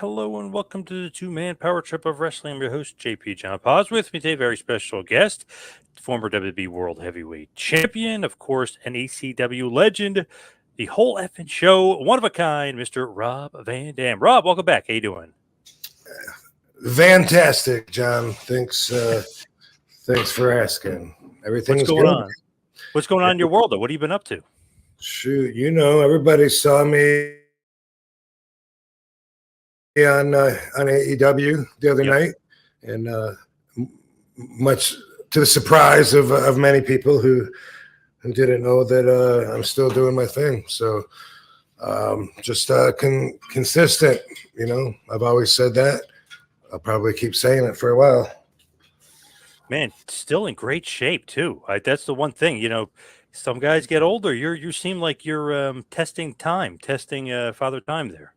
Hello and welcome to the two-man power trip of wrestling. I'm your host, JP John Paz. With me today, very special guest, former WWE World Heavyweight Champion, of course, an ACW legend, the whole effing show, one of a kind, Mr. Rob Van Dam. Rob, welcome back. How you doing? Fantastic, John. Thanks for asking. Everything's going good. on? What's going on in your world, though? What have you been up to? Shoot, everybody saw me on AEW the other night, and much to the surprise of many people who didn't know that I'm still doing my thing. So just consistent. I've always said that. I'll probably keep saying it for a while. Man, still in great shape too. That's the one thing. Some guys get older. You seem like you're testing Father Time there.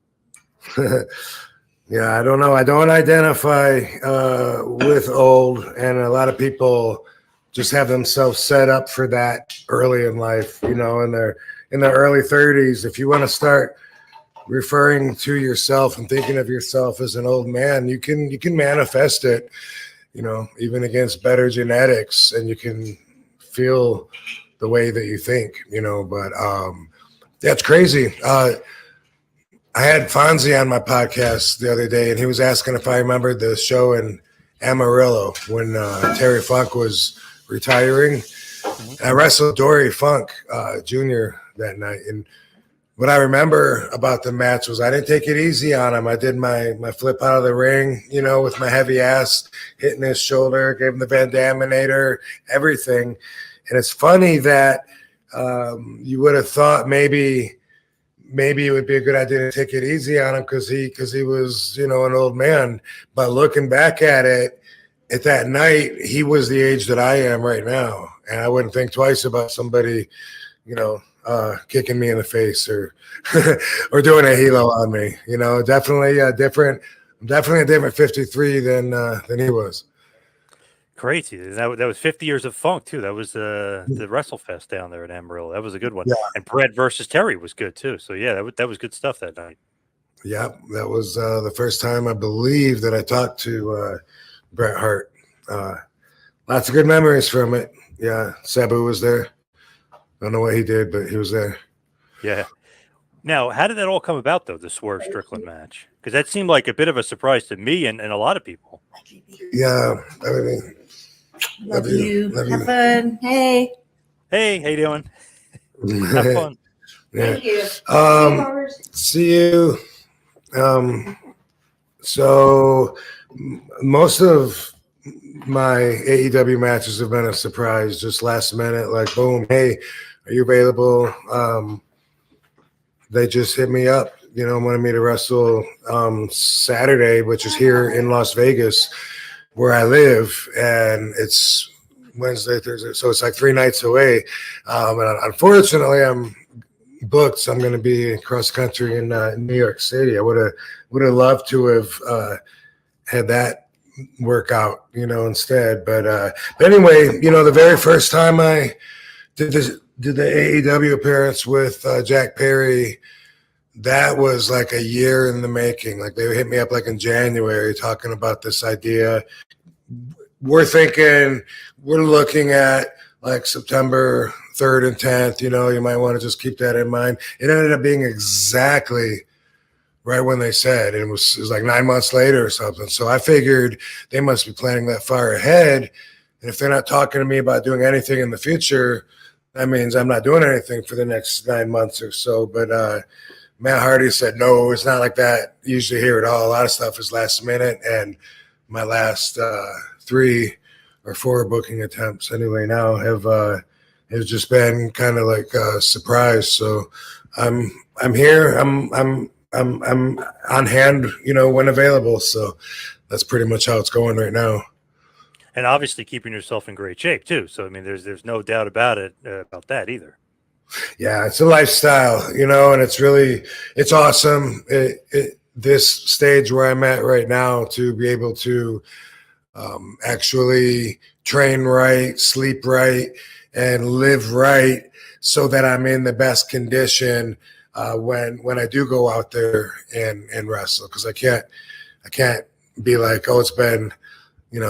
Yeah, I don't know. I don't identify with old, and a lot of people just have themselves set up for that early in life. In their early 30s. If you want to start referring to yourself and thinking of yourself as an old man, you can manifest it. Even against better genetics, and you can feel the way that you think. But that's crazy. I had Fonzie on my podcast the other day, and he was asking if I remembered the show in Amarillo when Terry Funk was retiring. I wrestled Dory Funk Jr. that night, and what I remember about the match was I didn't take it easy on him. I did my flip out of the ring, with my heavy ass hitting his shoulder, gave him the Van Daminator, everything. And it's funny that you would have thought maybe it would be a good idea to take it easy on him because he was, an old man. But looking back at it, at that night, he was the age that I am right now. And I wouldn't think twice about somebody, kicking me in the face or or doing a helo on me. Definitely different. I'm definitely a different 53 than he was. Crazy. That was 50 years of Funk too. That was the WrestleFest down there in Amarillo. That was a good one. Yeah. And Brett versus Terry was good too. So yeah, that was good stuff that night. Yeah, that was the first time I believe that I talked to Bret Hart. Lots of good memories from it. Yeah, Sabu was there. Don't know what he did, but he was there. Yeah. Now, how did that all come about, though, the Swerve Strickland match? Because that seemed like a bit of a surprise to me and a lot of people. Yeah. Love you. Have fun. Hey. Hey, how you doing? Have fun. Yeah. Thank you. See you. So most of my AEW matches have been a surprise, just last minute, like boom, hey, are you available? They just hit me up, wanted me to wrestle Saturday, which is here in Las Vegas where I live, and it's Wednesday, Thursday, so it's like 3 nights away. And unfortunately, I'm booked, so I'm going to be across country in New York City. I would have loved to have had that work out, instead. But anyway, the very first time I did the AEW appearance with Jack Perry, that was like a year in the making. Like they hit me up like in January talking about this idea. We're looking at like September 3rd and 10th, you might want to just keep that in mind. It ended up being exactly right when they said, and it was like 9 months later or something. So I figured they must be planning that far ahead. And if they're not talking to me about doing anything in the future, that means I'm not doing anything for the next 9 months or so. But Matt Hardy said, no, it's not like that usually here at all. A lot of stuff is last minute. And my last 3 or 4 booking attempts anyway now have just been kind of like a surprise. So I'm here. I'm on hand, when available. So that's pretty much how it's going right now. And obviously keeping yourself in great shape too. So I mean, there's no doubt about it about that either. Yeah, it's a lifestyle, and it's awesome. This stage where I'm at right now to be able to actually train right, sleep right, and live right so that I'm in the best condition when I do go out there and wrestle, because I can't be like, oh, it's been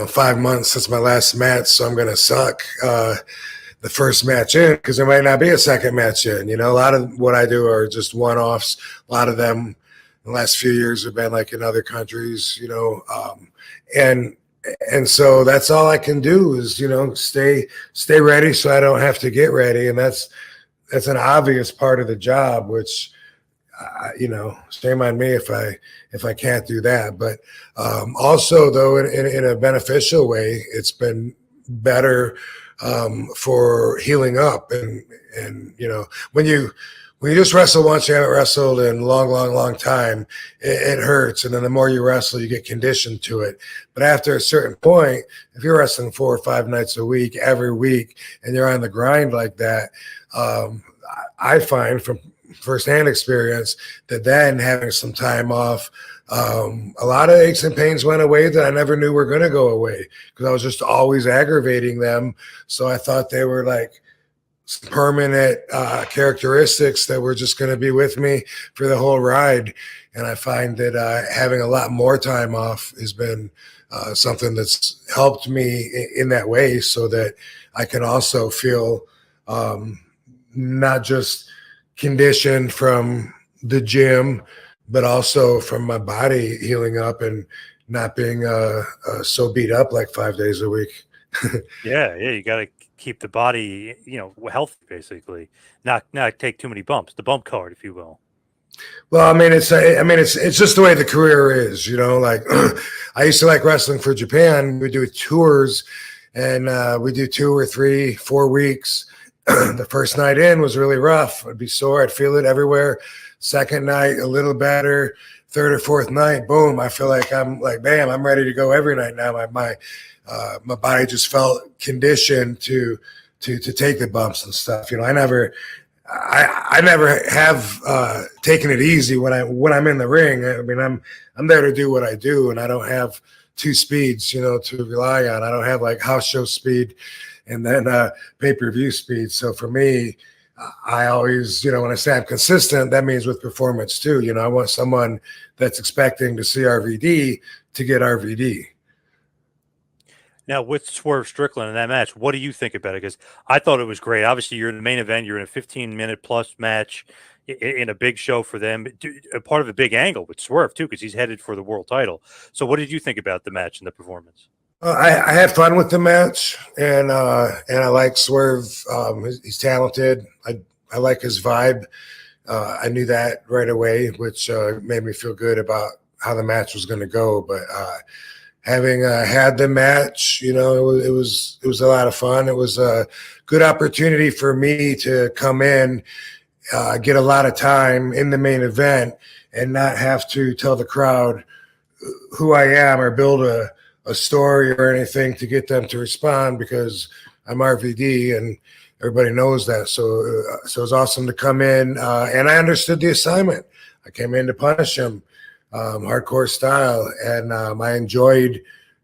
5 months since my last match, so I'm gonna suck the first match in, because there might not be a second match in. A lot of what I do are just one-offs. A lot of them in the last few years have been like in other countries, and so that's all I can do is stay ready, so I don't have to get ready, and that's an obvious part of the job, which shame on me if I can't do that. But also, though, in a beneficial way, it's been better for healing up, and when you just wrestle once, you haven't wrestled in a long time, it hurts, and then the more you wrestle, you get conditioned to it. But after a certain point, if you're wrestling 4 or 5 nights a week every week, and you're on the grind like that, I find from firsthand experience that then having some time off, a lot of aches and pains went away that I never knew were going to go away, because I was just always aggravating them. So I thought they were like some permanent characteristics that were just going to be with me for the whole ride. And I find that having a lot more time off has been something that's helped me in that way, so that I can also feel not just conditioned from the gym, but also from my body healing up and not being so beat up like 5 days a week. Yeah, you got to keep the body, healthy, basically. Not take too many bumps. The bump card, if you will. Well, it's just the way the career is, Like I used to like wrestling for Japan. We do tours, and we do 2 or 3, 4 weeks. The first night in was really rough. I'd be sore. I'd feel it everywhere. Second night, a little better. Third or fourth night, boom! I feel like I'm like, bam! I'm ready to go every night now. My body just felt conditioned to take the bumps and stuff. I never have taken it easy when I'm in the ring. I'm there to do what I do, and I don't have 2 speeds, to rely on. I don't have like house show speed and then pay-per-view speed. So for me, I always, when I say I'm consistent, that means with performance too. I want someone that's expecting to see RVD to get RVD. Now, with Swerve Strickland in that match, what do you think about it? Because I thought it was great. Obviously, you're in the main event. You're in a 15-minute plus match in a big show for them. A part of a big angle with Swerve, too, because he's headed for the world title. So what did you think about the match and the performance? I had fun with the match, and I like Swerve. He's talented. I like his vibe. I knew that right away, which made me feel good about how the match was going to go. But having had the match, it was a lot of fun. It was a good opportunity for me to come in, get a lot of time in the main event, and not have to tell the crowd who I am or build a story or anything to get them to respond, because I'm RVD and everybody knows that. So it was awesome to come in, and I understood the assignment. I came in to punish him, hardcore style, and I enjoyed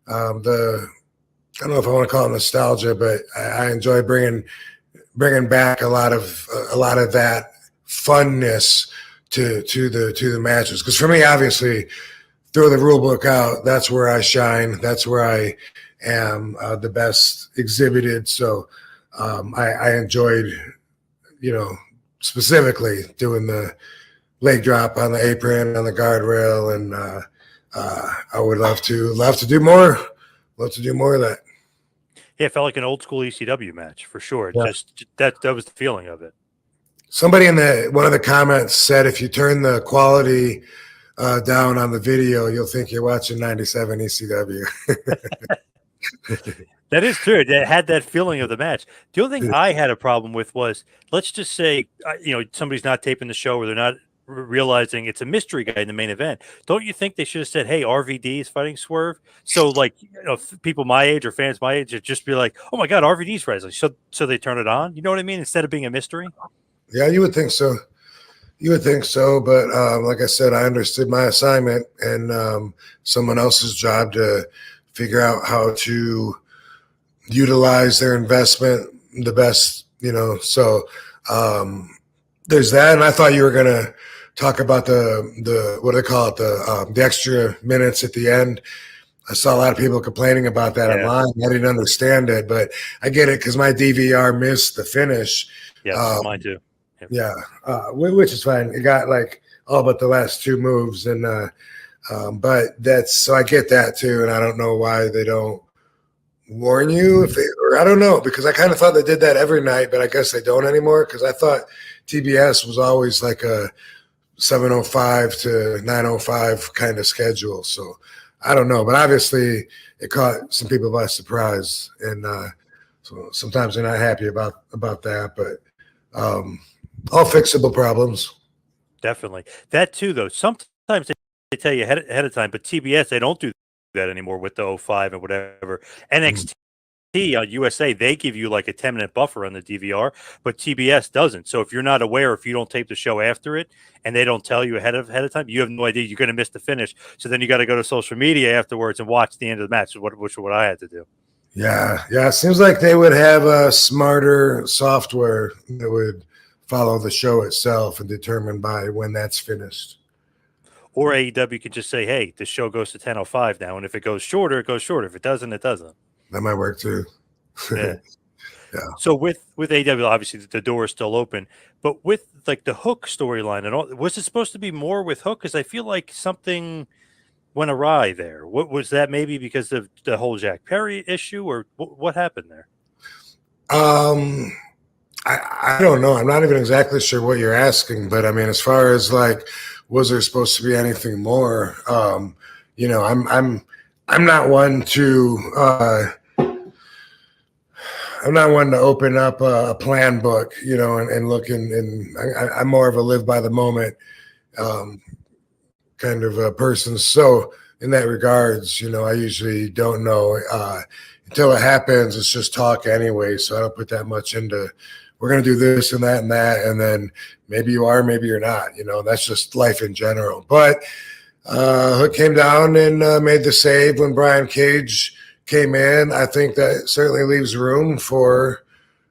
I don't know if I want to call it nostalgia, but I enjoy bringing back a lot of that funness to the matches. Because for me, obviously, throw the rule book out, that's where I shine. That's where I am the best exhibited. So I enjoyed, specifically doing the leg drop on the apron, on the guardrail, and I would love to do more. Love to do more of that. Yeah, it felt like an old school ECW match for sure. Yeah. Just that was the feeling of it. Somebody in one of the comments said, if you turn the quality down on the video, you'll think you're watching 97 ECW. That is true. It had that feeling of the match. The only thing I had a problem with was, let's just say, somebody's not taping the show, or they're not realizing it's a mystery guy in the main event. Don't you think they should have said, hey, RVD is fighting Swerve? So like, people my age or fans my age would just be like, oh my God, RVD's wrestling. So they turn it on. You know what I mean? Instead of being a mystery. Yeah, you would think so. But like I said, I understood my assignment, and someone else's job to figure out how to utilize their investment the best, So There's that, and I thought you were gonna talk about the what do they call it, the extra minutes at the end. I saw a lot of people complaining about that online. I didn't understand it, but I get it because my DVR missed the finish. Yes, mine too. Yep. Yeah, which is fine. It got like all but the last two moves, and but that's so I get that too, and I don't know why they don't warn you if they, or I don't know, because I kind of thought they did that every night, but I guess they don't anymore because I thought TBS was always like a 7:05 to 9:05 kind of schedule. So I don't know, but obviously it caught some people by surprise, and so sometimes they're not happy about that, but all fixable problems. Definitely. That too, though. Sometimes they tell you ahead of time, but TBS, they don't do that anymore with the 05 and whatever. NXT on USA, they give you like a 10-minute buffer on the DVR, but TBS doesn't. So if you're not aware, if you don't tape the show after it and they don't tell you ahead of time, you have no idea you're going to miss the finish. So then you got to go to social media afterwards and watch the end of the match, which is what I had to do. Yeah. It seems like they would have a smarter software that would follow the show itself and determine by when that's finished. Or AEW could just say, hey, the show goes to 10:05 now, and if it goes shorter, it goes shorter. If it doesn't, it doesn't. That might work too. Yeah. Yeah. So with AEW, obviously the door is still open, but with like the Hook storyline and all, was it supposed to be more with Hook? Because I feel like something went awry there. What was that? Maybe because of the whole Jack Perry issue, or what happened there? I don't know. I'm not even exactly sure what you're asking, but I mean, as far as like, was there supposed to be anything more? You know, I'm not one to I'm not one to open up a plan book, you know, and look and I'm more of a live by the moment kind of a person. So in that regards, you know, I usually don't know until it happens. It's just talk anyway. So I don't put that much into, we're going to do this and that and that. And then maybe you are, maybe you're not, you know, that's just life in general. But Hook came down and made the save when Brian Cage came in. I think that certainly leaves room for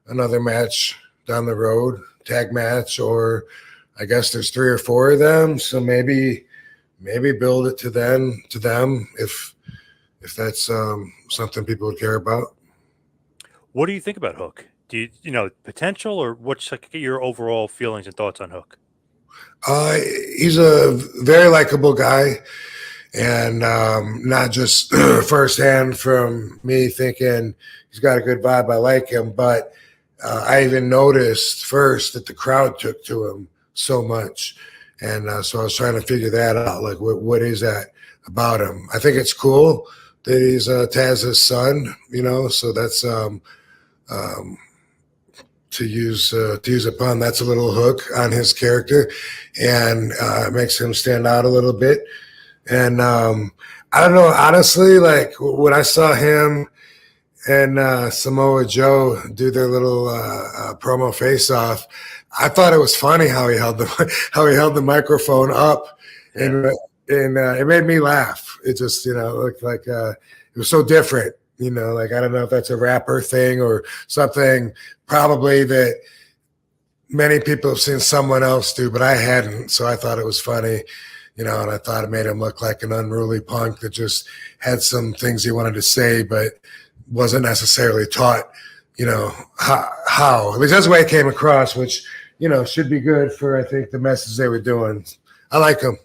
another match down the road, tag match, or I guess there's 3 or 4 of them. So maybe build it to them if that's something people would care about. What do you think about Hook? Do you know potential, or what's like your overall feelings and thoughts on Hook? He's a very likable guy, and not just firsthand from me thinking he's got a good vibe. I like him, but I even noticed first that the crowd took to him so much, and so I was trying to figure that out. Like, what is that about him? I think it's cool that he's Taz's son, you know. So that's to use a pun, that's a little hook on his character, and it makes him stand out a little bit. And I don't know, honestly, like when I saw him and Samoa Joe do their little promo face-off, I thought it was funny how he held the microphone up, and it made me laugh. It just, you know, looked like it was so different. You know, like, I don't know if that's a rapper thing or something probably that many people have seen someone else do, but I hadn't. So I thought it was funny, you know, and I thought it made him look like an unruly punk that just had some things he wanted to say, but wasn't necessarily taught, you know, how. At least that's the way it came across, which, you know, should be good for, I think, the message they were doing. I like him.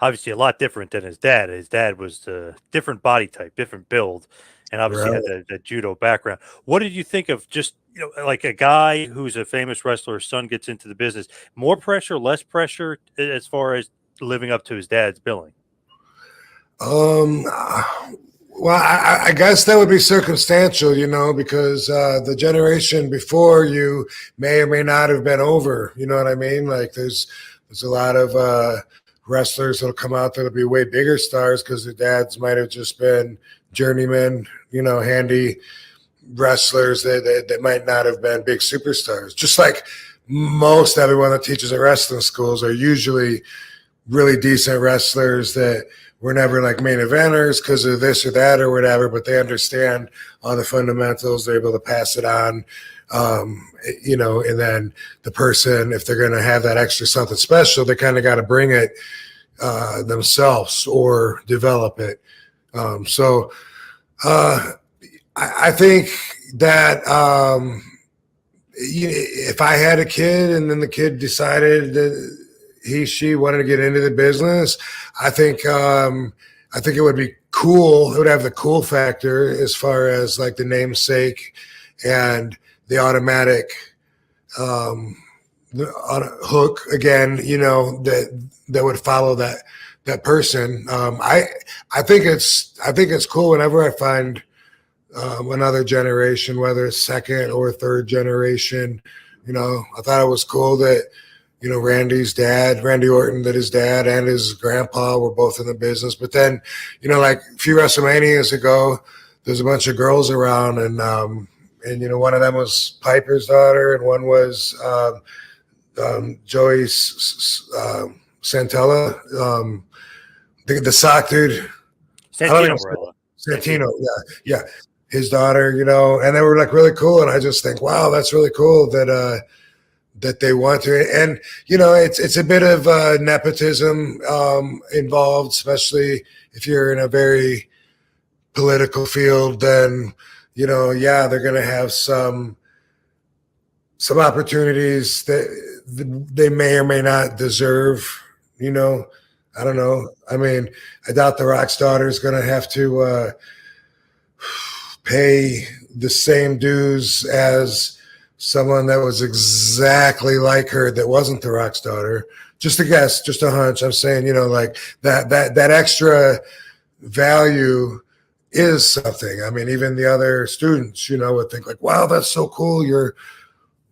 Obviously, a lot different than his dad. His dad was a different body type, different build, and obviously had the judo background. What did you think of just, you know, like a guy who's a famous wrestler's son gets into the business? More pressure, less pressure as far as living up to his dad's billing? Well, I guess that would be circumstantial, you know, because the generation before you may or may not have been over. You know what I mean? Like, there's a lot of wrestlers that'll come out that'll be way bigger stars because their dads might have just been journeymen, you know, handy wrestlers that might not have been big superstars. Just like most everyone that teaches at wrestling schools are usually really decent wrestlers that were never like main eventers because of this or that or whatever, but they understand all the fundamentals. They're able to pass it on. And then the person, if they're going to have that extra something special, they kind of got to bring it themselves or develop it. I think that if I had a kid and then the kid decided that she wanted to get into the business, I think it would be cool. It would have the cool factor as far as like the namesake and the automatic hook again, that would follow that person. I think it's cool whenever I find another generation, whether it's second or third generation. I thought it was cool that Randy Orton, that his dad and his grandpa were both in the business. But then, like a few WrestleManias ago, there's a bunch of girls around, and one of them was Piper's daughter, and one was Joey Santella, the sock dude. Santino, yeah, his daughter, and they were like really cool, and I just think, wow, that's really cool that they want to, and it's a bit of nepotism involved, especially if you're in a very political field. Then they're going to have some opportunities that they may or may not deserve. I don't know. I mean, I doubt the Rock's daughter is going to have to pay the same dues as someone that was exactly like her that wasn't the Rock's daughter. Just a guess, just a hunch. I'm saying, like that extra value is something. I mean, even the other students, would think like, wow, that's so cool. You're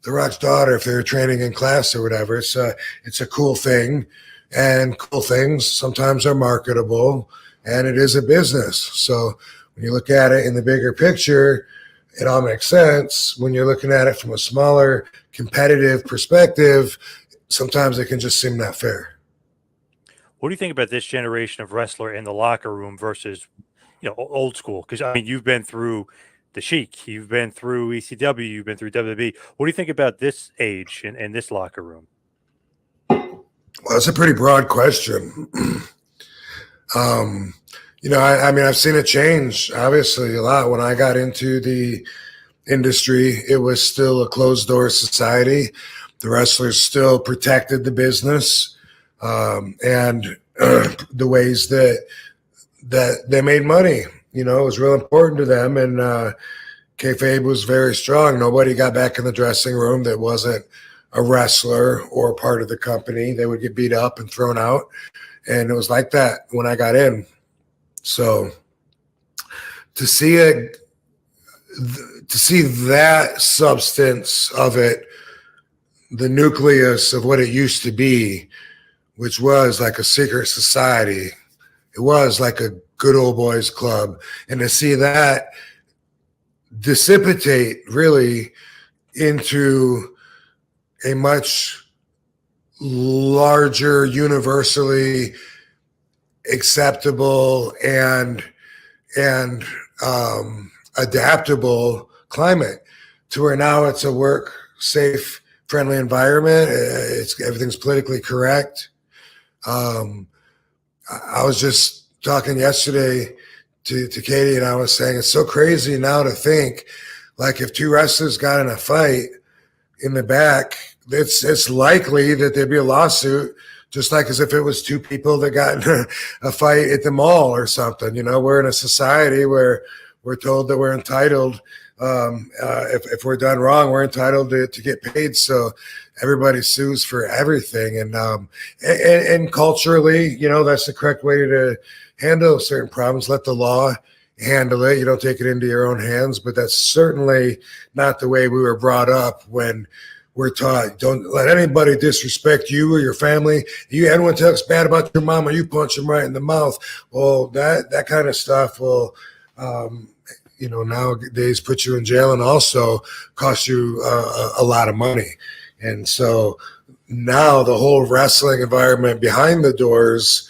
the Rock's daughter if they're training in class or whatever. It's a cool thing, and cool things sometimes are marketable, and it is a business. So when you look at it in the bigger picture, it all makes sense. When you're looking at it from a smaller competitive perspective, sometimes it can just seem not fair. What do you think about this generation of wrestler in the locker room versus, old school? Because, I mean, you've been through the Sheik, you've been through ECW, you've been through WWE. What do you think about this age and this locker room? Well, it's a pretty broad question. I mean, I've seen it change, obviously, a lot. When I got into the industry, it was still a closed-door society. The wrestlers still protected the business and the ways that they made money. It was real important to them, and kayfabe was very strong. Nobody got back in the dressing room that wasn't a wrestler or part of the company. They would get beat up and thrown out, and it was like that when I got in. So to see that substance of it, the nucleus of what it used to be, which was like a secret society, it was like a good old boys club, and to see that dissipate really into a much larger, universally acceptable and adaptable climate, to where now it's a work safe, friendly environment. Everything's politically correct. I was just talking yesterday to Katie, and I was saying it's so crazy now to think, like, if two wrestlers got in a fight in the back, it's likely that there'd be a lawsuit, just like as if it was two people that got in a fight at the mall or something. We're in a society where we're told that we're entitled. If we're done wrong, we're entitled to get paid. So everybody sues for everything. And culturally, that's the correct way to handle certain problems. Let the law handle it. You don't take it into your own hands. But that's certainly not the way we were brought up when we're taught, don't let anybody disrespect you or your family. Anyone talks bad about your mama, you punch them right in the mouth. Well, that kind of stuff will, nowadays put you in jail and also cost you a lot of money. And so now the whole wrestling environment behind the doors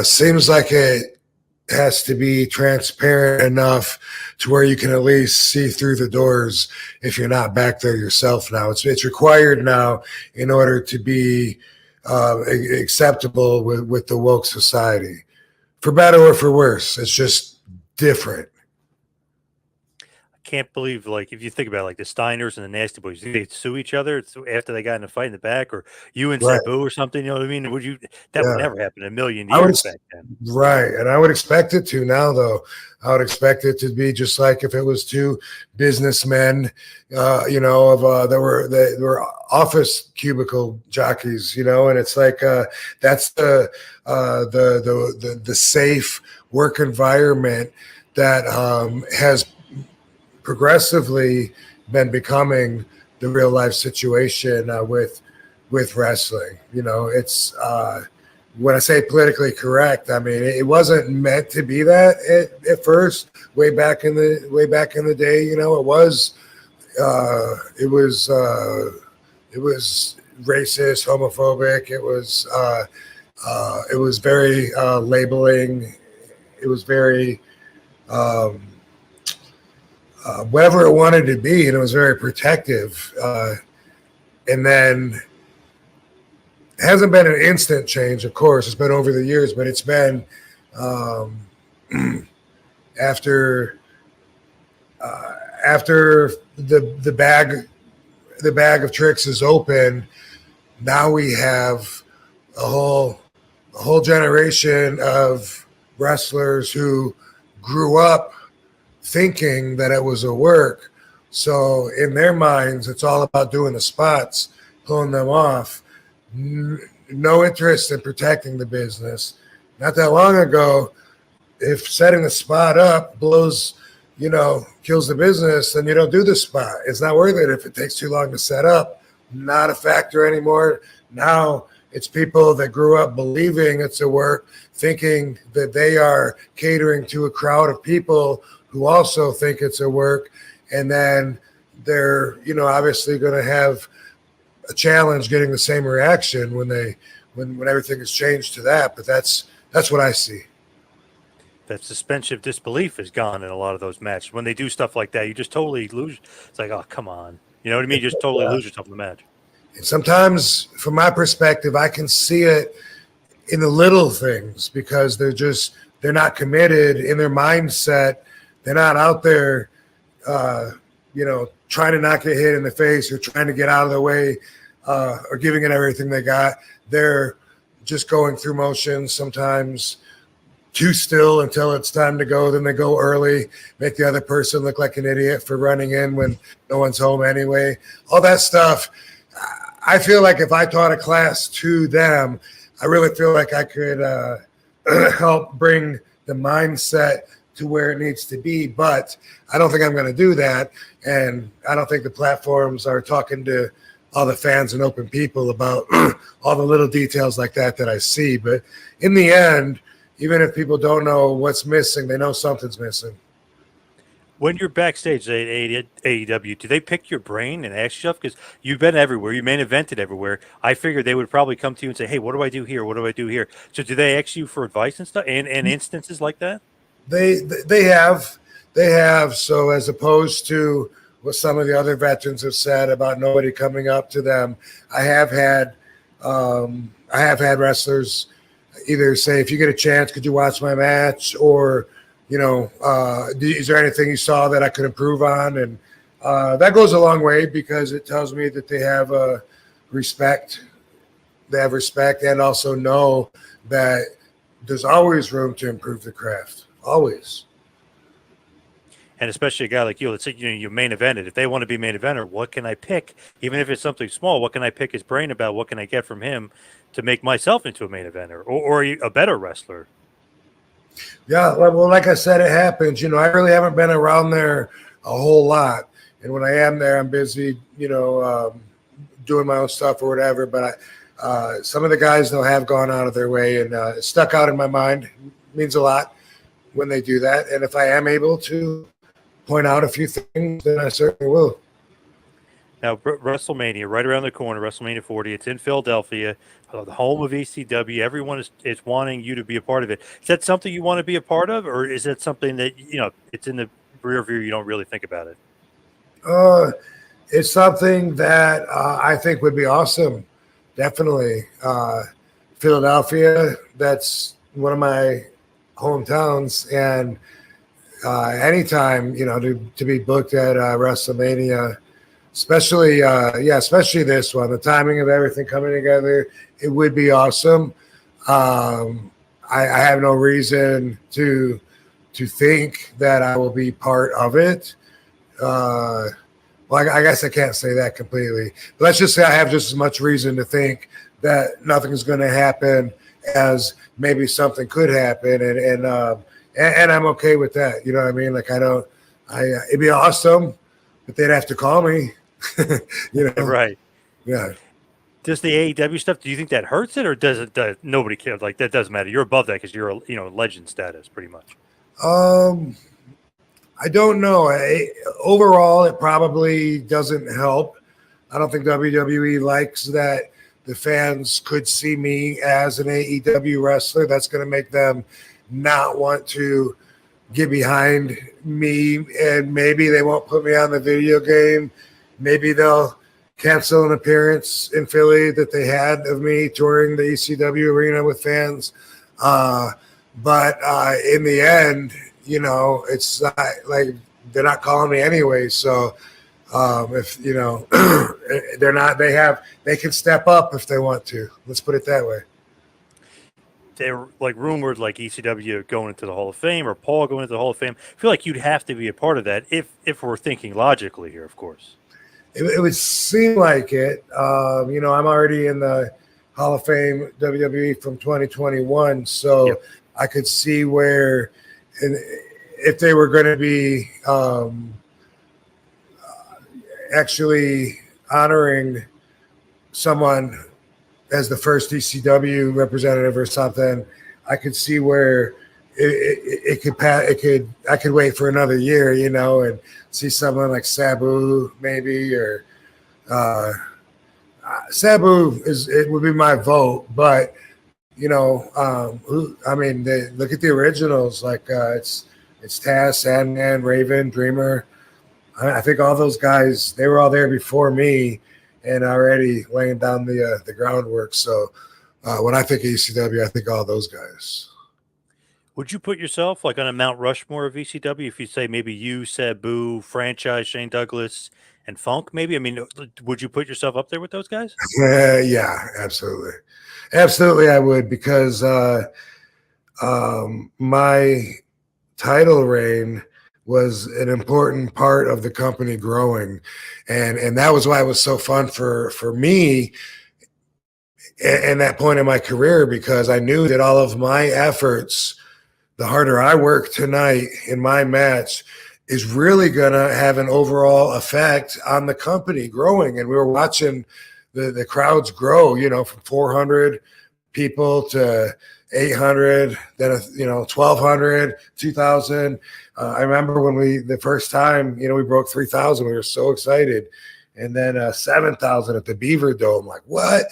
seems like it has to be transparent enough to where you can at least see through the doors if you're not back there yourself now. It's required now in order to be acceptable with the woke society. For better or for worse, it's just different. Can't believe, like, if you think about it, like the Steiners and the Nasty Boys, they sue each other after they got in a fight in the back, or you and Right. Sabu or something. You know what I mean? Would you? That Yeah. would never happen in a million I would years back then. Right. And I would expect it to now, though. I would expect it to be just like if it was two businessmen, you know, of they were office cubicle jockeys, you know, and it's like that's the safe work environment that has progressively been becoming the real life situation with wrestling. You know, it's when I say politically correct, I mean it wasn't meant to be that at first. Way back in the day, you know, it was racist, homophobic. It was very labeling. It was very whatever it wanted to be, and it was very protective. And then it hasn't been an instant change, of course. It's been over the years, but it's been after the bag of tricks is open. Now we have a whole generation of wrestlers who grew up thinking that it was a work. So in their minds, it's all about doing the spots, pulling them off. No interest in protecting the business. Not that long ago, if setting the spot up blows, you know, kills the business, then you don't do the spot. It's not worth it if it takes too long to set up. Not a factor anymore. Now it's people that grew up believing it's a work, thinking that they are catering to a crowd of people who also think it's a work, and then they're, you know, obviously going to have a challenge getting the same reaction when everything has changed to that. But that's what I see. That suspension of disbelief is gone in a lot of those matches. When they do stuff like that, you just totally lose. It's like, oh, come on. You know what I mean? You just totally lose yourself in the match. And sometimes, from my perspective, I can see it in the little things because they're not committed in their mindset. They're not out there, you know, trying to not get hit in the face or trying to get out of the way or giving it everything they got. They're just going through motions, sometimes too still until it's time to go. Then they go early, make the other person look like an idiot for running in when no one's home anyway. All that stuff. I feel like if I taught a class to them, I really feel like I could help bring the mindset to where it needs to be, but I don't think I'm going to do that. And I don't think the platforms are talking to all the fans and open people about all the little details like that I see. But in the end, even if people don't know what's missing, they know something's missing. When you're backstage at AEW, do they pick your brain and ask you stuff? Because you've been everywhere. You main evented everywhere. I figured they would probably come to you and say, hey, what do I do here? What do I do here? So do they ask you for advice and stuff and instances like that? They have. So as opposed to what some of the other veterans have said about nobody coming up to them, I have had wrestlers either say, if you get a chance, could you watch my match? Or, you know, is there anything you saw that I could improve on? And that goes a long way because it tells me that they have respect. They have respect and also know that there's always room to improve the craft. Always. And especially a guy like you, let's say you main evented. If they want to be main eventer, what can I pick? Even if it's something small, what can I pick his brain about? What can I get from him to make myself into a main eventer or a better wrestler? Yeah, well, like I said, it happens. You know, I really haven't been around there a whole lot. And when I am there, I'm busy, you know, doing my own stuff or whatever. But some of the guys, though, have gone out of their way and it stuck out in my mind. It means a lot when they do that. And if I am able to point out a few things, then I certainly will. Now, WrestleMania, right around the corner, WrestleMania 40. It's in Philadelphia. the home of ECW. Everyone is wanting you to be a part of it. Is that something you want to be a part of, or is that something that it's in the rear view? You don't really think about it. It's something that I think would be awesome. Definitely, Philadelphia. That's one of my hometowns, and anytime to be booked at WrestleMania. Especially, especially this one. The timing of everything coming together, it would be awesome. I have no reason to think that I will be part of it. Well, I guess I can't say that completely. But let's just say I have just as much reason to think that nothing's going to happen as maybe something could happen, and I'm okay with that. You know what I mean? Like it'd be awesome, but they'd have to call me. Right. Yeah. Does the AEW stuff, do you think that hurts it, or does it? Nobody cares. Like, that doesn't matter. You're above that because you're legend status, pretty much. I don't know. Overall, it probably doesn't help. I don't think WWE likes that the fans could see me as an AEW wrestler. That's going to make them not want to get behind me, and maybe they won't put me on the video game. Maybe they'll cancel an appearance in Philly that they had of me touring the ECW arena with fans. But in the end, it's not like they're not calling me anyway. So if they're not, they can step up if they want to. Let's put it that way. They're like rumored, like ECW going into the Hall of Fame or Paul going into the Hall of Fame. I feel like you'd have to be a part of that if we're thinking logically here, of course. It would seem like it. I'm already in the Hall of Fame WWE from 2021, so yep. I could see where, if they were going to be actually honoring someone as the first ECW representative or something, I could see where it could pass. I could wait for another year, and see someone like Sabu maybe, or Sabu it would be my vote, but look at the originals, like it's Taz, Sandman, Raven, Dreamer. I think all those guys, they were all there before me and already laying down the groundwork. So when I think of ECW, I think all those guys. Would you put yourself like on a Mount Rushmore of ECW if you say maybe you, Sabu, Franchise, Shane Douglas, and Funk? Maybe. I mean, would you put yourself up there with those guys? Yeah, absolutely, absolutely. I would, because my title reign was an important part of the company growing, and that was why it was so fun for me at that point in my career, because I knew that all of my efforts, the harder I work tonight in my match, is really going to have an overall effect on the company growing. And we were watching the crowds grow, from 400 people to 800, then 1,200, 2,000. I remember when the first time, we broke 3,000, we were so excited. And then 7,000 at the Beaver Dome. Like, what?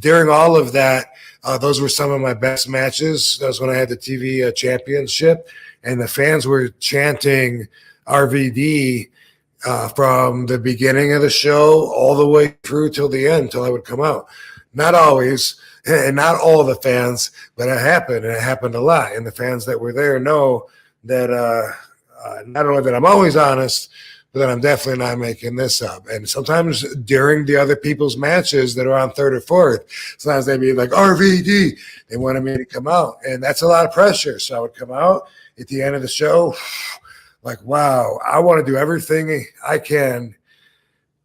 During all of that, those were some of my best matches. That was when I had the TV championship, and the fans were chanting RVD from the beginning of the show all the way through till the end, till I would come out. Not always, and not all the fans, but it happened, and it happened a lot. And the fans that were there know that not only that I'm always honest, but that I'm definitely not making this up. And sometimes during the other people's matches that are on third or fourth, sometimes they'd be like, RVD. They wanted me to come out. And that's a lot of pressure. So I would come out at the end of the show like, wow, I want to do everything I can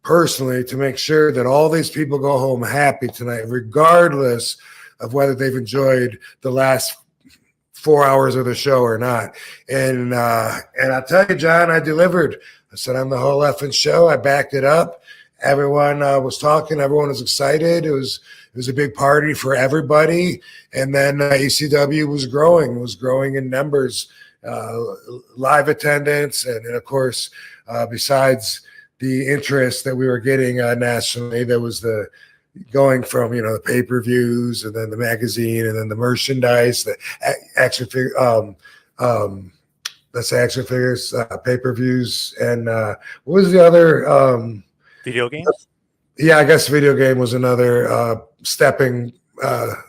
personally to make sure that all these people go home happy tonight, regardless of whether they've enjoyed the last 4 hours of the show or not. And I'll tell you, John, I delivered. I said on the whole effing show, I backed it up. Everyone was talking. Everyone was excited. It was a big party for everybody. And then ECW was growing. It was growing in numbers, live attendance, and of course, besides the interest that we were getting nationally, there was the going from the pay-per-views and then the magazine and then the merchandise, the action figure, that's action figures, pay-per-views, and what was the other? Video games. Yeah, I guess the video game was another stepping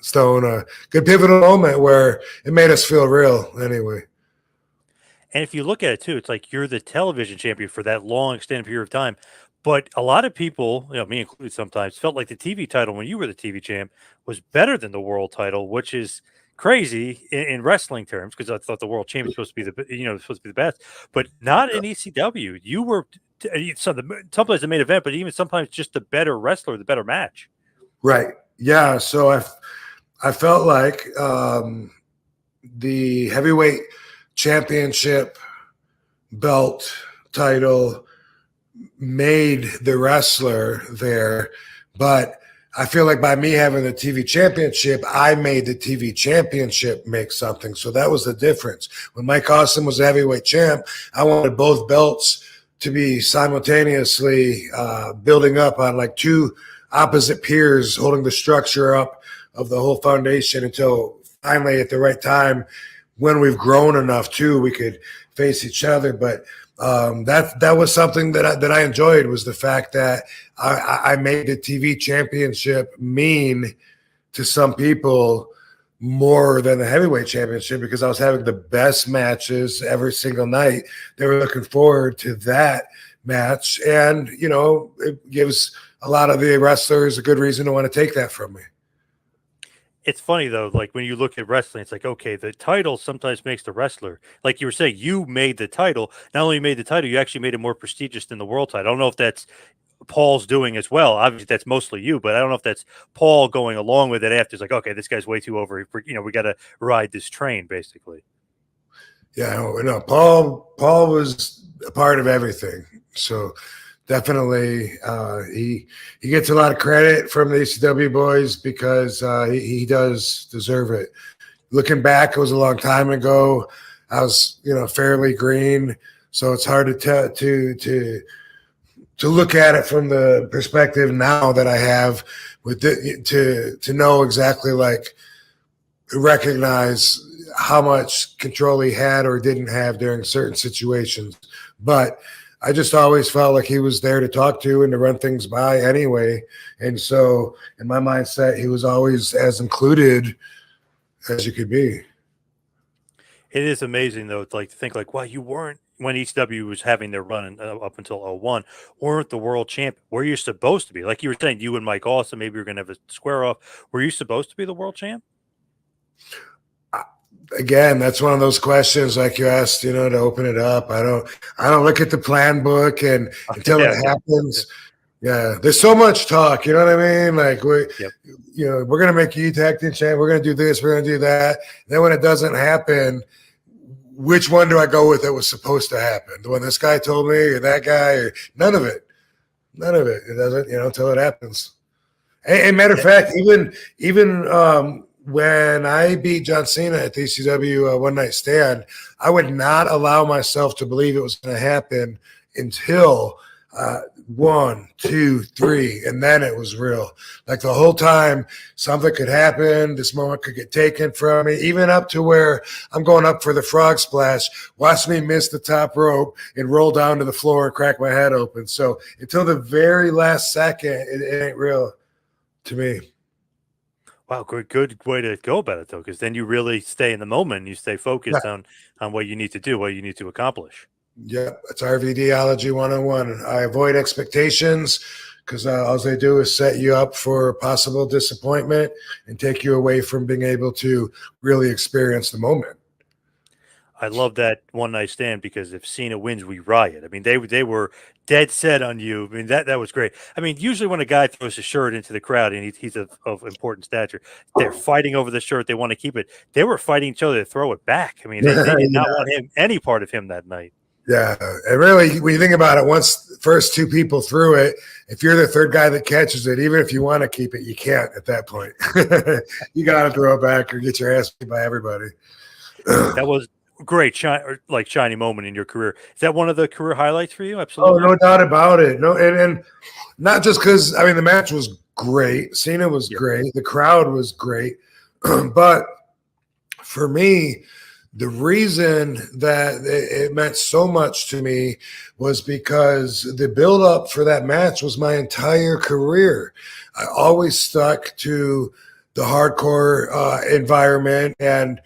stone, a good pivotal moment where it made us feel real. Anyway. And if you look at it too, it's like you're the television champion for that long extended period of time. But a lot of people, me included sometimes, felt like the TV title when you were the TV champ was better than the world title, which is crazy in wrestling terms, because I thought the world champ was supposed to be the best, but not in ECW. You were sometimes the main event, but even sometimes just the better wrestler, the better match. Right. Yeah. So I felt like the heavyweight championship belt title made the wrestler there, but I feel like by me having the TV championship, I made the TV championship make something. So that was the difference. When Mike Awesome was the heavyweight champ, I wanted both belts to be simultaneously building up on like two opposite piers, holding the structure up of the whole foundation until finally at the right time, when we've grown enough too, we could face each other. But that was something that I enjoyed, was the fact that I made the TV championship mean to some people more than the heavyweight championship, because I was having the best matches every single night. They were looking forward to that match, and it gives a lot of the wrestlers a good reason to want to take that from me. It's funny though, like when you look at wrestling, it's like, okay, the title sometimes makes the wrestler. Like you were saying, you made the title. Not only made the title, you actually made it more prestigious than the world title. I don't know if that's Paul's doing as well. Obviously, that's mostly you, but I don't know if that's Paul going along with it after. It's like, okay, this guy's way too over. We got to ride this train, basically. Yeah, no, Paul was a part of everything. So definitely, he gets a lot of credit from the ECW boys, because he does deserve it. Looking back, it was a long time ago. I was fairly green, so it's hard to look at it from the perspective now that I have to know exactly, like, recognize how much control he had or didn't have during certain situations. But I just always felt like he was there to talk to and to run things by anyway. And so in my mindset, he was always as included as you could be. It is amazing, though, to think like, wow, you weren't, when ECW was having their run up until 01, weren't the world champ. Were you supposed to be? Like you were saying, you and Mike Awesome, maybe you're going to have a square off. Were you supposed to be the world champ? Again, that's one of those questions like you asked, to open it up. I don't look at the plan book and until it happens. Yeah, there's so much talk. You know what I mean? Like we're going to make you tag team champ. We're going to do this. We're going to do that. And then when it doesn't happen, which one do I go with that was supposed to happen? The one this guy told me, or that guy, or none of it. None of it. It doesn't, until it happens. And matter of fact, even when I beat John Cena at the ECW One Night Stand, I would not allow myself to believe it was going to happen until 1, 2, 3, and then it was real. Like the whole time, something could happen. This moment could get taken from me, even up to where I'm going up for the frog splash. Watch me miss the top rope and roll down to the floor and crack my head open. So until the very last second, it ain't real to me. Wow, good way to go about it, though, because then you really stay in the moment and you stay focused on what you need to do, what you need to accomplish. Yeah, it's RVDology 101. I avoid expectations, because all they do is set you up for possible disappointment and take you away from being able to really experience the moment. I love that One Night Stand, because if Cena wins, we riot. I mean, they were dead set on you. I mean, that was great. I mean, usually when a guy throws his shirt into the crowd and he's of important stature, they're fighting over the shirt. They want to keep it. They were fighting each other to throw it back. I mean, they did not want any part of him that night. Yeah, and really, when you think about it, once the first two people threw it, if you're the third guy that catches it, even if you want to keep it, you can't at that point. You got to throw it back or get your ass beat by everybody. That was great shiny moment in your career. Is that one of the career highlights for you? Oh, Absolutely. no doubt about it. No, and not just because the match was great, Cena was great, the crowd was great, but for me, the reason that it meant so much to me was because the build-up for that match was my entire career. I always stuck to the hardcore environment and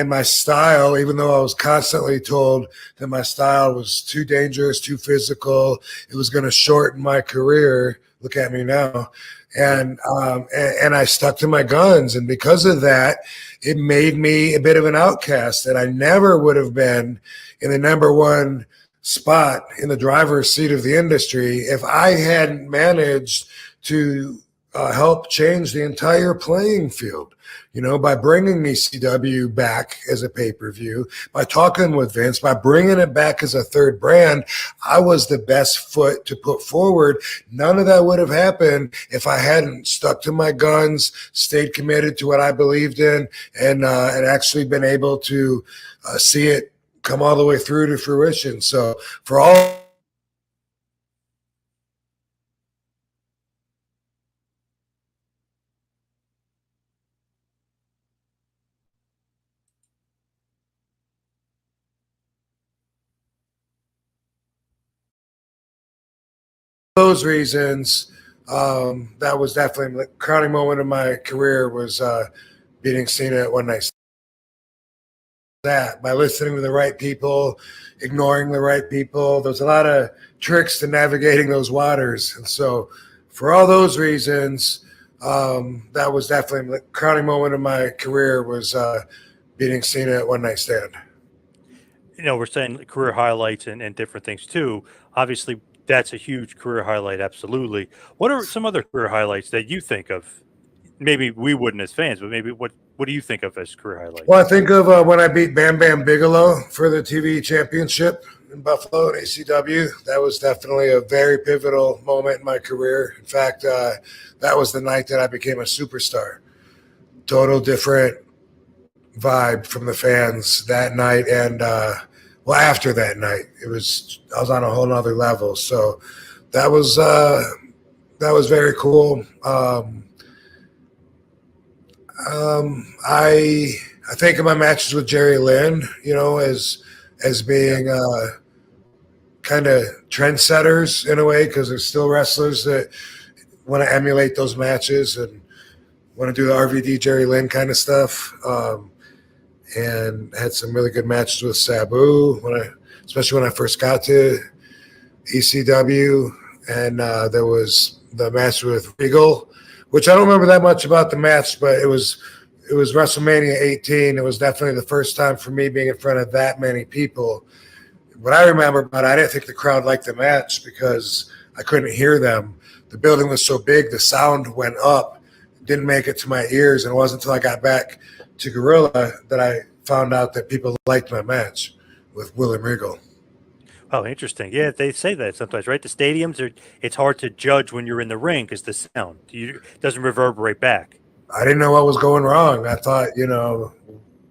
my style, even though I was constantly told that my style was too dangerous, too physical, it was going to shorten my career. Look at me now. And I stuck to my guns. And because of that, it made me a bit of an outcast, and I never would have been in the number one spot in the driver's seat of the industry if I hadn't managed to help change the entire playing field, by bringing ECW back as a pay-per-view, by talking with Vince, by bringing it back as a third brand. I was the best foot to put forward. None of that would have happened if I hadn't stuck to my guns, stayed committed to what I believed in, and actually been able to see it come all the way through to fruition. So for all those reasons, that was definitely the crowning moment of my career was beating Cena at One Night. That by listening to the right people, ignoring the right people, there's a lot of tricks to navigating those waters. And so for all those reasons, that was definitely the crowning moment of my career was beating Cena at One Night Stand. We're saying career highlights and different things too. Obviously, that's a huge career highlight. Absolutely. What are some other career highlights that you think of? Maybe we wouldn't as fans, but maybe what do you think of as career highlights? Well, I think of when I beat Bam Bam Bigelow for the TV championship in Buffalo at ACW. That was definitely a very pivotal moment in my career. In fact, that was the night that I became a superstar. Total different vibe from the fans that night, and after that night, I was on a whole nother level. So that was very cool. I think of my matches with Jerry Lynn, as being kind of trendsetters in a way, because there's still wrestlers that want to emulate those matches and want to do the RVD Jerry Lynn kind of stuff. And had some really good matches with Sabu, especially when I first got to ECW. And there was the match with Regal, which I don't remember that much about the match, but it was WrestleMania 18. It was definitely the first time for me being in front of that many people. What I remember about it, I didn't think the crowd liked the match because I couldn't hear them. The building was so big, the sound went up, didn't make it to my ears, and it wasn't until I got back to Gorilla that I found out that people liked my match with William Regal. Oh, interesting. Yeah, they say that sometimes, right? The stadiums it's hard to judge when you're in the ring because the sound doesn't reverberate back. I didn't know what was going wrong. I thought,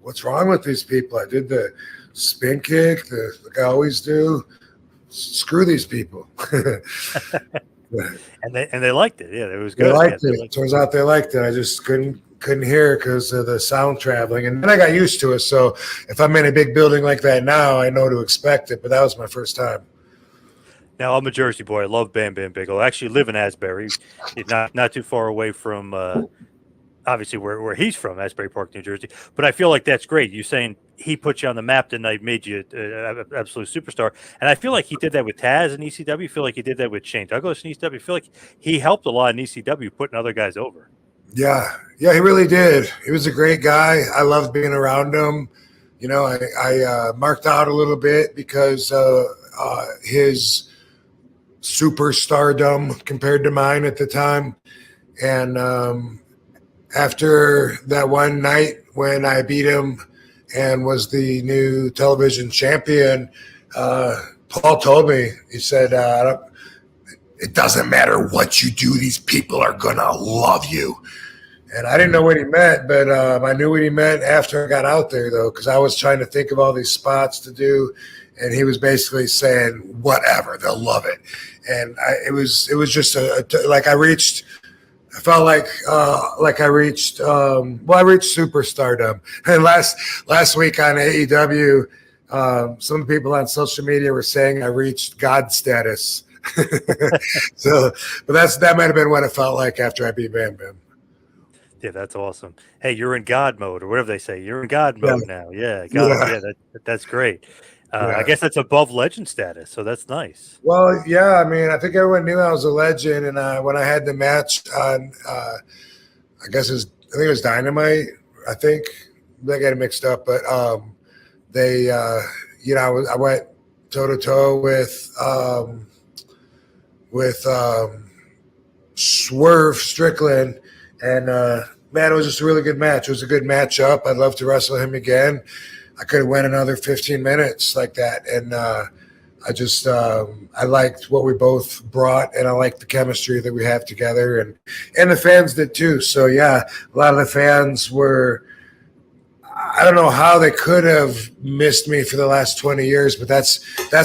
what's wrong with these people? I did the spin kick, like I always do. Screw these people. And they liked it. Yeah, it was good. They liked it. Turns out they liked it. I just couldn't hear because of the sound traveling. And then I got used to it. So if I'm in a big building like that now, I know to expect it. But that was my first time. Now, I'm a Jersey boy. I love Bam Bam Bigelow. I actually live in Asbury, not too far away from, obviously, where he's from, Asbury Park, New Jersey. But I feel like that's great. You're saying he put you on the map the night, made you an absolute superstar. And I feel like he did that with Taz in ECW. I feel like he did that with Shane Douglas in ECW. I feel like he helped a lot in ECW, putting other guys over. Yeah, he really did. He was a great guy. I loved being around him. I marked out a little bit because his superstardom compared to mine at the time. And after that one night when I beat him and was the new television champion, Paul told me, he said, it doesn't matter what you do, these people are going to love you. And I didn't know what he meant, but I knew what he meant after I got out there, though, because I was trying to think of all these spots to do, and he was basically saying, "Whatever, they'll love it." And it was just like I reached. I felt like I reached I reached superstardom. And last week on AEW, some people on social media were saying I reached God status. So, but that might have been what it felt like after I beat Bam Bam. Yeah, that's awesome. Hey, you're in God mode, or whatever they say. You're in God Yeah. mode now. Yeah, God. Yeah. Yeah, that's great. I Yeah. guess that's above legend status, so that's nice. Well, yeah. I mean, I think everyone knew I was a legend, and when I had the match on, I think it was Dynamite. I think they got it mixed up, but they, I went toe to toe with Swerve Strickland, and man, it was just a really good match. It was a good matchup. I'd love to wrestle him again. I could have went another 15 minutes like that, and I liked what we both brought, and I liked the chemistry that we have together, and the fans did too. So yeah, a lot of the fans were. I don't know how they could have missed me for the last 20 years, but that's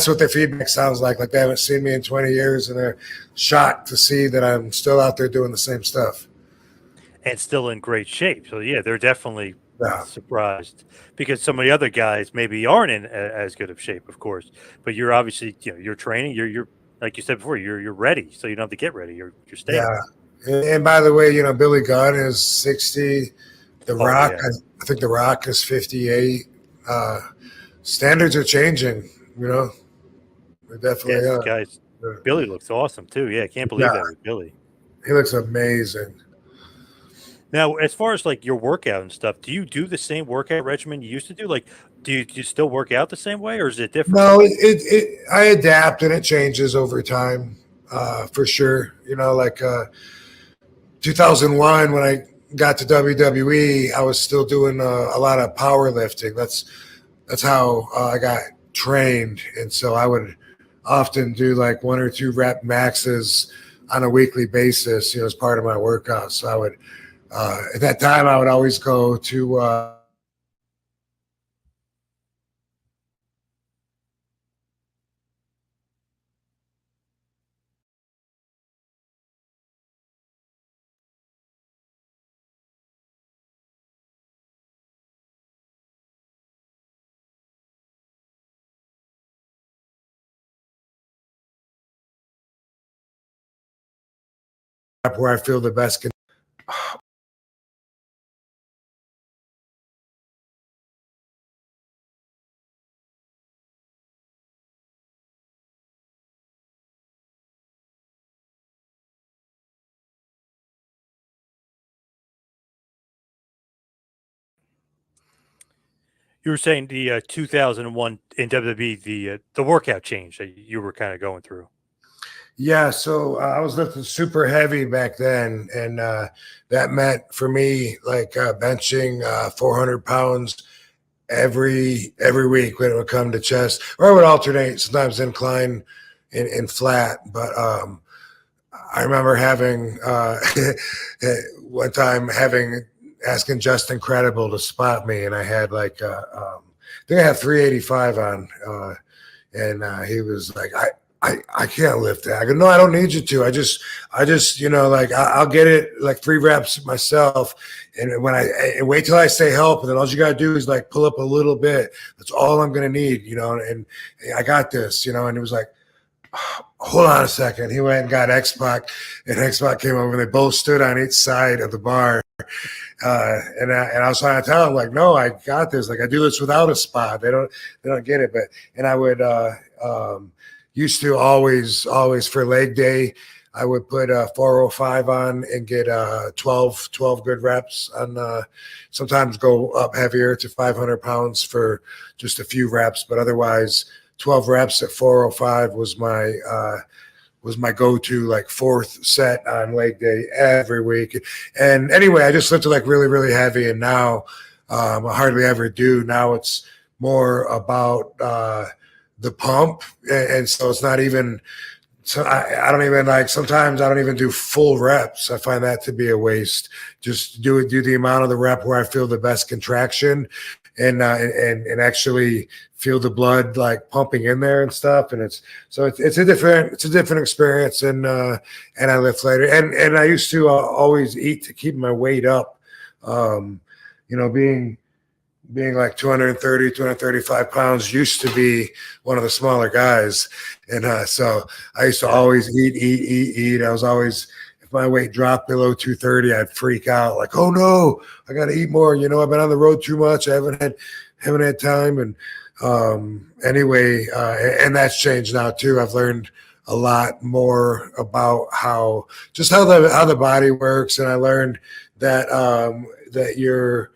what their feedback sounds like. Like they haven't seen me in 20 years, and they're shocked to see that I'm still out there doing the same stuff. And still in great shape. So yeah, they're definitely Yeah. surprised because some of the other guys maybe aren't in as good of shape, of course. But you're obviously, you're training. You're like you said before, you're ready, so you don't have to get ready. You're staying. Yeah. And by the way, Billy Gunn is 60. The Rock, yeah. I think The Rock is 58. Standards are changing, They definitely are. Guys, Yeah. Billy looks awesome too. Yeah, I can't believe that with Billy. He looks amazing. Now, as far as like your workout and stuff, do you do the same workout regimen you used to do? Like, do you still work out the same way, or is it different? No, I adapt and it changes over time, for sure. Like 2001 when I got to WWE, I was still doing a lot of powerlifting. That's how I got trained, and so I would often do like 1 or 2 rep maxes on a weekly basis, as part of my workout. So I would, at that time, I would always go to. Where I feel the best. You were saying the 2001 in WWE, the workout change that you were kind of going through. Yeah, so I was lifting super heavy back then, and that meant for me like benching 400 pounds every week when it would come to chest, or I would alternate, sometimes incline and flat. But I remember having one time asking Justin Credible to spot me, and I had like I think I had 385 on, and he was like, I can't lift that. I go, no, I don't need you to. I just, like I'll get it like 3 reps myself. And when and wait till I say help, and then all you gotta do is like pull up a little bit. That's all I'm gonna need, and I got this, and it was like, hold on a second. He went and got X-Pac, and X-Pac came over, and they both stood on each side of the bar. And I was trying to tell him, like, no, I got this. Like I do this without a spot. They don't get it. And I would used to always for leg day, I would put 405 on and get 12 good reps on, sometimes go up heavier to 500 pounds for just a few reps, but otherwise 12 reps at 405 was my go-to, like 4th set on leg day every week. And anyway, I just lifted like really, really heavy, and now I hardly ever do. Now it's more about the pump, and so it's not even So I don't even sometimes I don't even do full reps. I find that to be a waste. Just do the amount of the rep where I feel the best contraction and actually feel the blood like pumping in there and stuff. And it's a different experience. And I lift later. And I used to always eat to keep my weight up. Being like 230, 235 pounds used to be one of the smaller guys. And so I used to always eat. I was always, if my weight dropped below 230, I'd freak out like, oh no, I got to eat more. I've been on the road too much. I haven't had time. And anyway, and that's changed now too. I've learned a lot more about how the body works. And I learned that, that your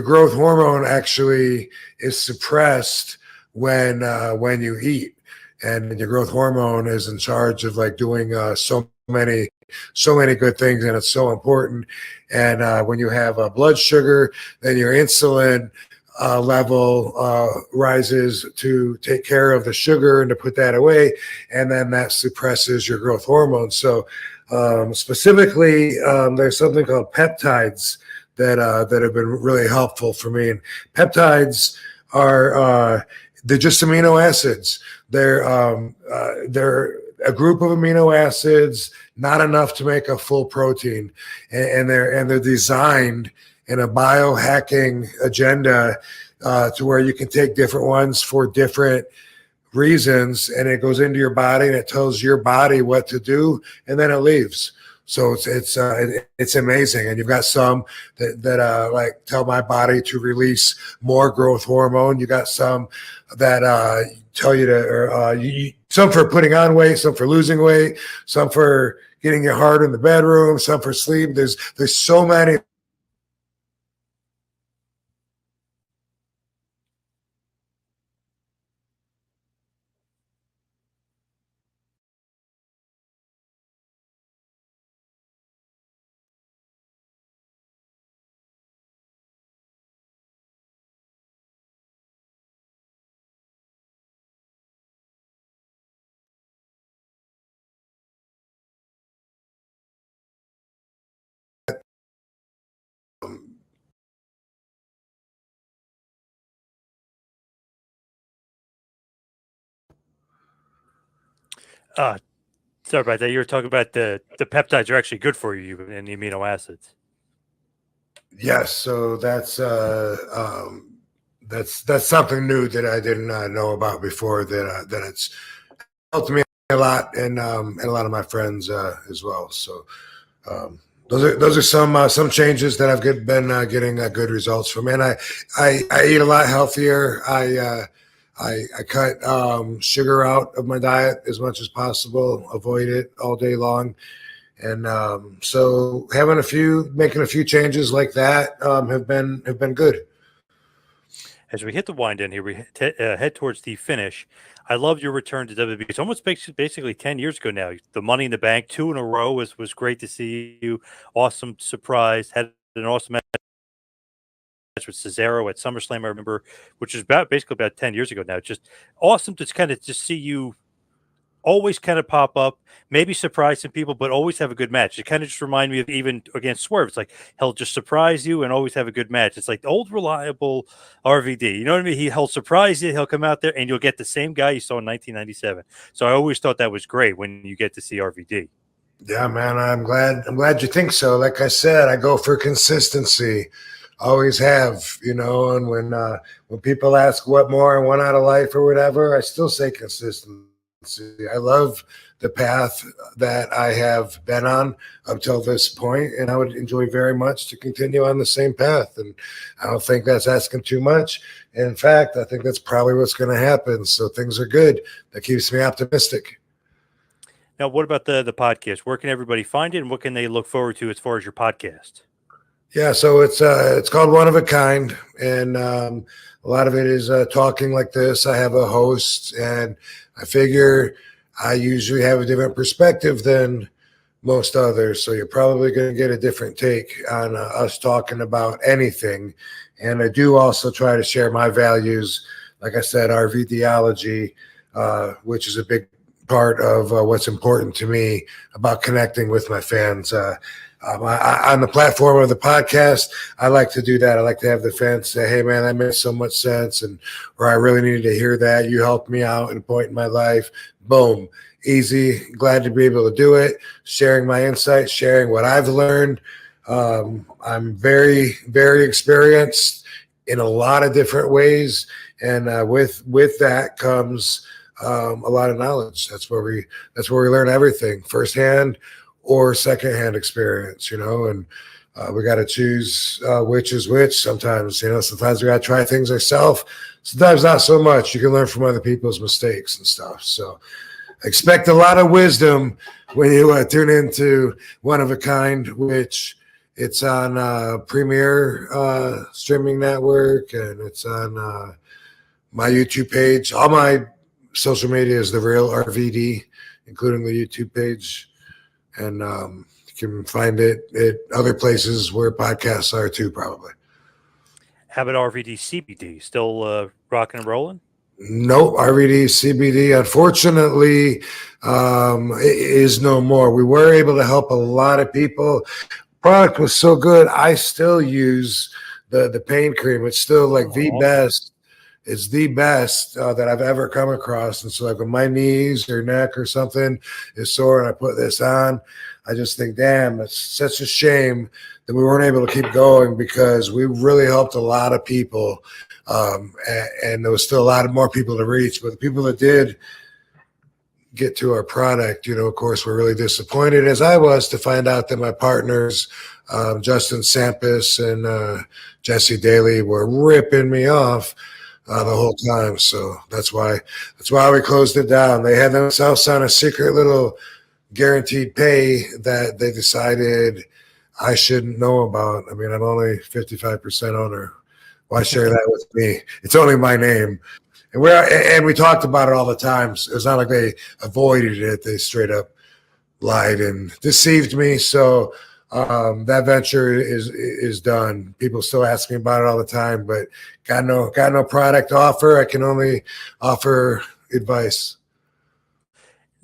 growth hormone actually is suppressed when you eat, and your growth hormone is in charge of like doing so many good things, and it's so important. And when you have blood sugar, then your insulin level rises to take care of the sugar and to put that away, and then that suppresses your growth hormone. So specifically, there's something called peptides that have been really helpful for me. And peptides are they're just amino acids. They're a group of amino acids, not enough to make a full protein, and they're designed in a biohacking agenda to where you can take different ones for different reasons, and it goes into your body and it tells your body what to do, and then it leaves. So it's amazing. And you've got some that like tell my body to release more growth hormone. You got some that tell you to some for putting on weight, some for losing weight, some for getting you hard in the bedroom, some for sleep. There's so many. Sorry about that. You were talking about the peptides are actually good for you and the amino acids. Yes, so that's something new that I didn't know about before. That it's helped me a lot, and a lot of my friends as well. So those are some changes that I've been getting good results from. And I eat a lot healthier. I cut sugar out of my diet as much as possible, avoid it all day long. And so making a few changes like that have been good. As we hit the wind in here, we head towards the finish. I love your return to WWE. It's almost basically 10 years ago now. The Money in the Bank, 2 in a row was great to see you. Awesome surprise. Had an awesome match with Cesaro at SummerSlam, I remember, which is basically about 10 years ago now. Just awesome to kind of just see you always kind of pop up, maybe surprise some people, but always have a good match. It kind of just remind me of even against Swerve. It's like he'll just surprise you and always have a good match. It's like the old reliable RVD. You know what I mean? He'll surprise you. He'll come out there and you'll get the same guy you saw in 1997. So I always thought that was great when you get to see RVD. Yeah, man, I'm glad you think so. Like I said, I go for consistency. Always have, and when people ask what more I want out of life or whatever, I still say consistency. I love the path that I have been on up till this point, and I would enjoy very much to continue on the same path. And I don't think that's asking too much. In fact, I think that's probably what's going to happen. So things are good. That keeps me optimistic. Now, what about the podcast? Where can everybody find it, and what can they look forward to as far as your podcast? Yeah, so it's called One of a Kind, and a lot of it is talking like this. I have a host, and I figure I usually have a different perspective than most others, so you're probably going to get a different take on us talking about anything. And I do also try to share my values, like I said, RVDology, which is a part of what's important to me about connecting with my fans. On the platform of the podcast, I like to do that. I like to have the fans say, hey, man, that made so much sense, or I really needed to hear that. You helped me out at a point in my life. Boom. Easy. Glad to be able to do it. Sharing my insights, sharing what I've learned. I'm very, very experienced in a lot of different ways. And with that comes a lot of knowledge. That's where we learn everything, firsthand or secondhand experience, and we got to choose which is which. Sometimes, sometimes we got to try things ourselves. Sometimes not so much. You can learn from other people's mistakes and stuff. So expect a lot of wisdom when you tune into One of a Kind, which it's on Premier Streaming Network, and it's on my YouTube page. All my social media is The Real RVD, including the YouTube page. And you can find it at other places where podcasts are too, probably. How about RVD CBD? Still rocking and rolling? Nope, RVD CBD, unfortunately, is no more. We were able to help a lot of people. Product was so good. I still use the pain cream. It's still like the best. It's the best that I've ever come across. And so like when my knees or neck or something is sore and I put this on, I just think, damn, it's such a shame that we weren't able to keep going, because we really helped a lot of people. And there was still a lot of more people to reach. But the people that did get to our product, of course, were really disappointed, as I was, to find out that my partners, Justin Sampis and Jesse Daly, were ripping me off the whole time. So that's why we closed it down. They had themselves on a secret little guaranteed pay that they decided I shouldn't know about. I mean, I'm only 55% owner. Why share that with me? It's only my name. And we talked about it all the time. So it's not like they avoided it. They straight up lied and deceived me. So that venture is done. People still ask me about it all the time, but got no product to offer. I can only offer advice.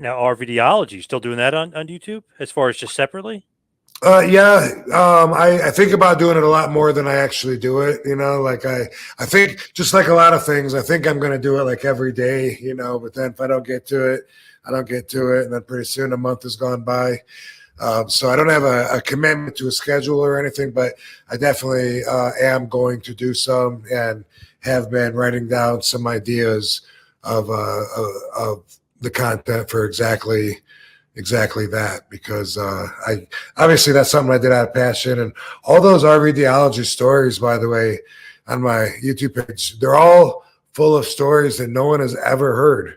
Now, RVDology, still doing that on YouTube as far as just separately? Yeah. I think about doing it a lot more than I actually do it. Like I think, just like a lot of things, I think I'm going to do it like every day, but then if I don't get to it, I don't get to it. And then pretty soon a month has gone by. So I don't have a commitment to a schedule or anything, but I definitely am going to do some, and have been writing down some ideas of the content for exactly that, because I obviously that's something I did out of passion. And all those RVDology stories, by the way, on my YouTube page, they're all full of stories that no one has ever heard.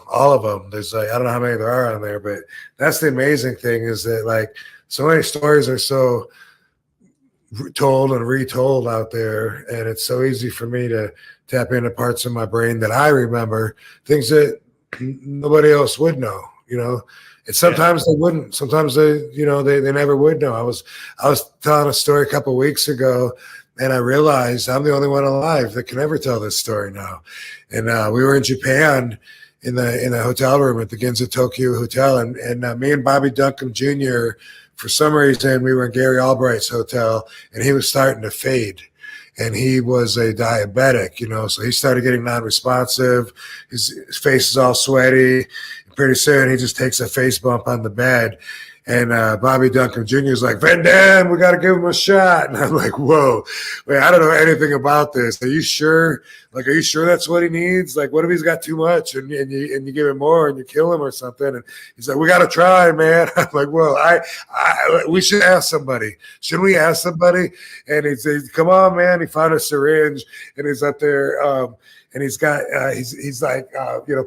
All of them. There's like, I don't know how many there are on there, but that's the amazing thing, is that like so many stories are so told and retold out there, and it's so easy for me to tap into parts of my brain that I remember, things that nobody else would know. And sometimes they wouldn't. Sometimes they never would know. I was telling a story a couple of weeks ago, and I realized I'm the only one alive that can ever tell this story now. And we were in Japan, in the hotel room at the Ginza Tokyo Hotel, and me and Bobby Duncombe Jr., for some reason, we were in Gary Albright's hotel, and he was starting to fade. And he was a diabetic, so he started getting non-responsive. His face is all sweaty. Pretty soon, he just takes a face bump on the bed. And Bobby Duncombe Jr. is like, Van Dam, we got to give him a shot. And I'm like, whoa, wait, I don't know anything about this. Are you sure? Like, are you sure that's what he needs? Like, what if he's got too much and you give him more and you kill him or something? And he's like, we got to try, man. I'm like, well, we should ask somebody. Should we ask somebody? And he says, come on, man. He found a syringe and he's up there. And he's got, he's like,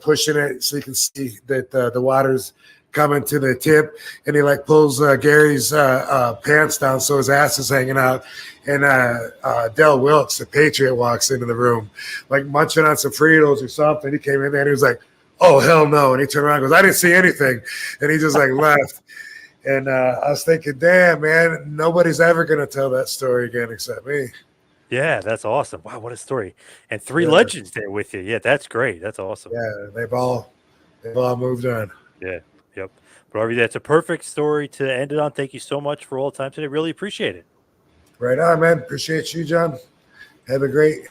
pushing it so you can see that the water's coming to the tip, and he like pulls Gary's pants down so his ass is hanging out. And Del Wilkes, the Patriot, walks into the room, like munching on some Fritos or something. He came in there and he was like, oh, hell no. And he turned around and goes, I didn't see anything. And he just like left. And I was thinking, damn, man, nobody's ever going to tell that story again except me. Yeah, that's awesome. Wow, what a story. And three legends there with you. Yeah, that's great. That's awesome. Yeah, they've all They've all moved on. Yeah. Yep. But RVD, that's a perfect story to end it on. Thank you so much for all the time today. Really appreciate it. Right on, man. Appreciate you, John. Have a great